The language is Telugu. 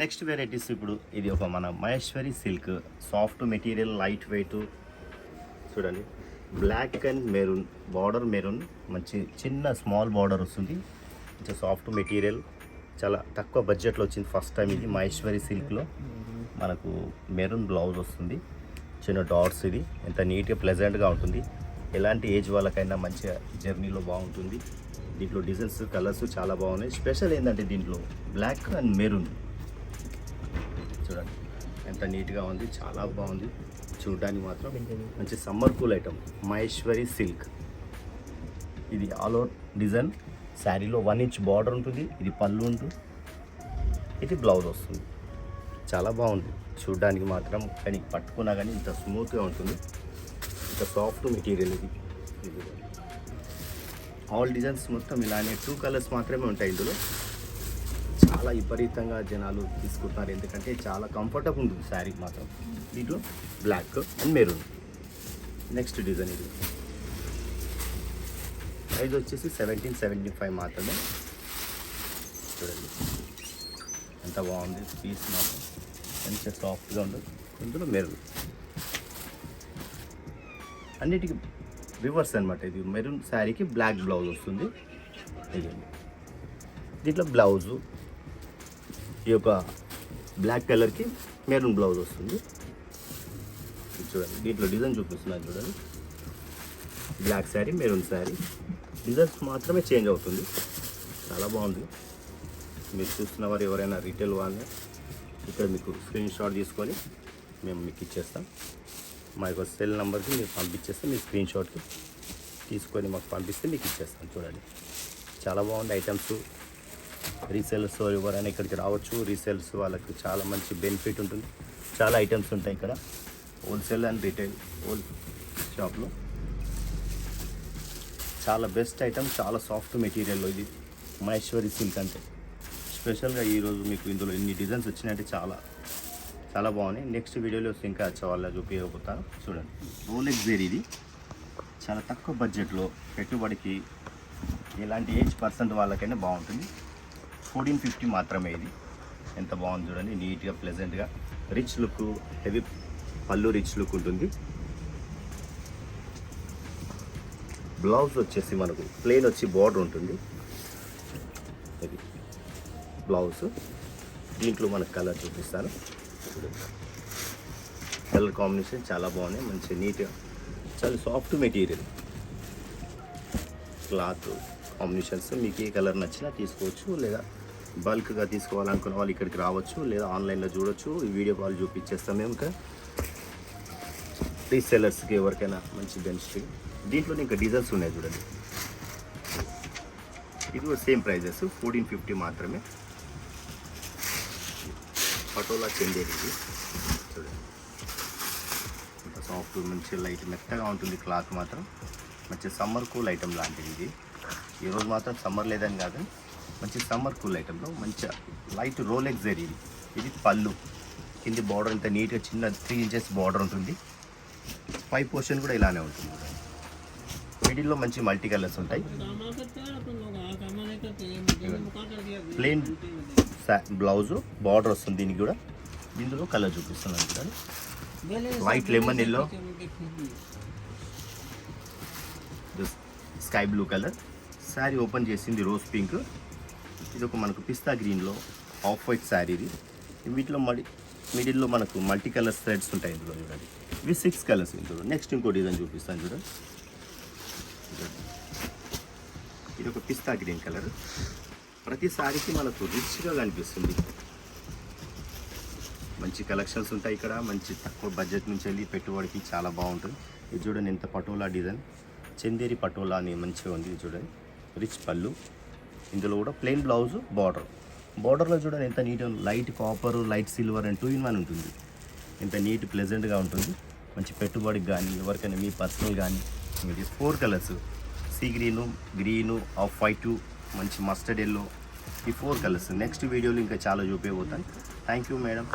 నెక్స్ట్ వెరైటీస్ ఇప్పుడు ఇది ఒక మన Maheshwari silk soft material light weight చూడండి. Black and maroon border, maroon మంచి చిన్న స్మాల్ బార్డర్ వస్తుంది. కొంచెం సాఫ్ట్ మెటీరియల్, చాలా తక్కువ బడ్జెట్లో వచ్చింది. ఫస్ట్ టైం ఇది మహేశ్వరి సిల్క్లో మనకు మెరూన్ బ్లౌజ్ వస్తుంది. చిన్న డాట్స్, ఇది ఎంత నీట్గా ప్లెజెంట్గా ఉంటుంది. ఎలాంటి ఏజ్ వాళ్ళకైనా మంచిగా జర్నీలో బాగుంటుంది. దీంట్లో డిజైన్స్ కలర్స్ చాలా బాగున్నాయి. స్పెషల్ ఏంటంటే దీంట్లో బ్లాక్ అండ్ మెరూన్ చూడండి ఎంత నీట్గా ఉంది, చాలా బాగుంది చూడడానికి. మాత్రం మంచి summer cool item Maheshwari silk. ఇది ఆల్ ఓవర్ డిజైన్ శారీలో 1 ఇంచ్ బార్డర్ ఉంటుంది. ఇది పళ్ళు ఉంటుంది, ఇది బ్లౌజ్ వస్తుంది. చాలా బాగుంది చూడడానికి మాత్రం, కానీ పట్టుకున్నా కానీ ఇంత స్మూత్గా ఉంటుంది, ఇంత సాఫ్ట్ మెటీరియల్. ఇది ఆల్ డిజైన్స్ మొత్తం ఇలానే 2 కలర్స్ మాత్రమే ఉంటాయి ఇందులో. చాలా విపరీతంగా జనాలు తీసుకుంటున్నారు, ఎందుకంటే చాలా కంఫర్టబుల్ ఉంటుంది శారీ మాత్రం. దీంట్లో black and maroon. Next design ఇది ప్రైస్ వచ్చేసి 1775 మాత్రమే. చూడండి ఎంత బాగుంది పీస్ మాత్రం, మంచిగా సాఫ్ట్గా ఉంటుంది. ఇందులో మెరూన్ అన్నిటికీ రివర్స్ అనమాట. ఇది మెరూన్ శారీకి బ్లాక్ బ్లౌజ్ వస్తుంది. ఇదండి దీంట్లో బ్లౌజు ఈ యొక్క బ్లాక్ కలర్కి మెరూన్ బ్లౌజ్ వస్తుంది. చూడండి దీంట్లో డిజైన్ చూపిస్తున్నాను చూడండి. Black sari, maroon sari, designs మాత్రమే చేంజ్ అవుతుంది. చాలా బాగుంది. మీరు చూస్తున్న వారు ఎవరైనా రీటైల్ వాళ్ళని ఇక్కడ మీకు స్క్రీన్ షాట్ తీసుకొని మేము మీకు ఇచ్చేస్తాం. మా యొక్క సెల్ నెంబర్కి మీరు పంపించేస్తే మీ స్క్రీన్ షాట్కి తీసుకొని మాకు పంపిస్తే మీకు ఇచ్చేస్తాం. చూడండి చాలా బాగుంది ఐటమ్స్. రీసేల్స్ ఎవరైనా ఇక్కడికి రావచ్చు. రీసేల్స్ వాళ్ళకి చాలా మంచి బెనిఫిట్ ఉంటుంది. చాలా ఐటమ్స్ ఉంటాయి ఇక్కడ, హోల్సేల్ అండ్ రీటైల్ హోల్ షాప్లో. చాలా బెస్ట్ ఐటమ్, చాలా సాఫ్ట్ మెటీరియల్లో ఇది మహేశ్వరి సిల్క్. అంటే స్పెషల్గా ఈరోజు మీకు ఇందులో ఎన్ని డిజైన్స్ వచ్చినాయంటే చాలా చాలా బాగున్నాయి. నెక్స్ట్ వీడియోలో ఇంకా చాలా చూపించబోతాను. చూడండి రోలెక్స్ జరీ, ఇది చాలా తక్కువ బడ్జెట్లో పెట్టుబడికి ఎలాంటి ఏజ్ పర్సెంట్ వాళ్ళకైనా బాగుంటుంది. 1450 మాత్రమే. ఇది ఎంత బాగుంది చూడండి, నీట్గా ప్లెజెంట్గా రిచ్ లుక్, హెవీ పళ్ళు రిచ్ లుక్ ఉంటుంది. బ్లౌజ్ వచ్చేసి మనకు ప్లెయిన్ వచ్చి బార్డర్ ఉంటుంది. ఇది బ్లౌజ్. దీంట్లో మనకు కలర్ చూపిస్తాను. కలర్ కాంబినేషన్ చాలా బాగున్నాయి, మంచి నీట్గా, చాలా సాఫ్ట్ మెటీరియల్. క్లాత్ కాంబినేషన్స్ మీకు ఏ కలర్ నచ్చినా తీసుకోవచ్చు, లేదా బల్క్గా తీసుకోవాలనుకున్న వాళ్ళు ఇక్కడికి రావచ్చు, లేదా ఆన్లైన్లో చూడవచ్చు. ఈ వీడియో కాల్ చూపించేస్తాం మేము. ఇంకా రీసెలర్స్కి ఎవరికైనా మంచి బెనిఫిట్. దీంట్లో ఇంకా డిజైన్స్ ఉన్నాయి చూడండి. ఇది కూడా సేమ్ ప్రైజెస్ 1450 మాత్రమే. పటోలా చందేరి చూడండి, ఇంత సాఫ్ట్, మంచి లైట్ మెత్తగా ఉంటుంది. క్లాత్ మాత్రం మంచి సమ్మర్ కూల్ ఐటమ్ లాంటిది. ఇది ఈరోజు మాత్రం సమ్మర్ లేదని కాదు, మంచి సమ్మర్ కూల్ ఐటెంలో మంచి లైట్ రోలెక్స్ జరీ. ఇది పళ్ళు, కింది బార్డర్ ఇంత నీట్గా చిన్న 3 ఇంచెస్ బార్డర్ ఉంటుంది. పై పోర్షన్ కూడా ఇలానే ఉంటుంది. మిడిల్లో మంచి మల్టీ కలర్స్ ఉంటాయి. ప్లెయిన్ బ్లౌజు, బార్డర్ వస్తుంది దీనికి కూడా. దీనిలో కలర్ చూపిస్తున్నాను చూడండి. White lemon yellow, sky blue colour. Sari open చేసింది రోజ్ పింక్. ఇది ఒక మనకు పిస్తా గ్రీన్లో ఆఫ్ వైట్ శారీ. ఇది వీటిలో మిడిల్లో మనకు మల్టీ కలర్స్ థ్రెడ్స్ ఉంటాయి ఇందులో చూడండి. ఇవి 6 కలర్స్ ఇందులో. నెక్స్ట్ ఇంకో డిజైన్ చూపిస్తాను చూడండి. ఇది ఒక పిస్తా గ్రీన్ కలర్. ప్రతి శారీకి మనకు రిచ్గా కనిపిస్తుంది. మంచి కలెక్షన్స్ ఉంటాయి ఇక్కడ. మంచి తక్కువ బడ్జెట్ నుంచి వెళ్ళి పెట్టుబడికి చాలా బాగుంటుంది. ఇది చూడండి ఎంత పటోలా డిజైన్, చందేరి పటోలా అని మంచిగా ఉంది. చూడండి రిచ్ పళ్ళు. ఇందులో కూడా ప్లెయిన్ బ్లౌజ్, బార్డర్లో చూడండి ఎంత neat, light copper, light silver and 2 in 1 ఉంటుంది. ఎంత నీట్ ప్లెజెంట్గా ఉంటుంది. మంచి పెట్టుబడికి కానీ ఎవరికైనా మీ పర్సనల్ కానీ. ఇది 4 colours, sea green, off white, మంచి మస్టర్డ్ ఎల్లో. ఈ 4 కలర్స్. నెక్స్ట్ వీడియోలో ఇంకా చాలా చూపించబోతాను. Thank you madam.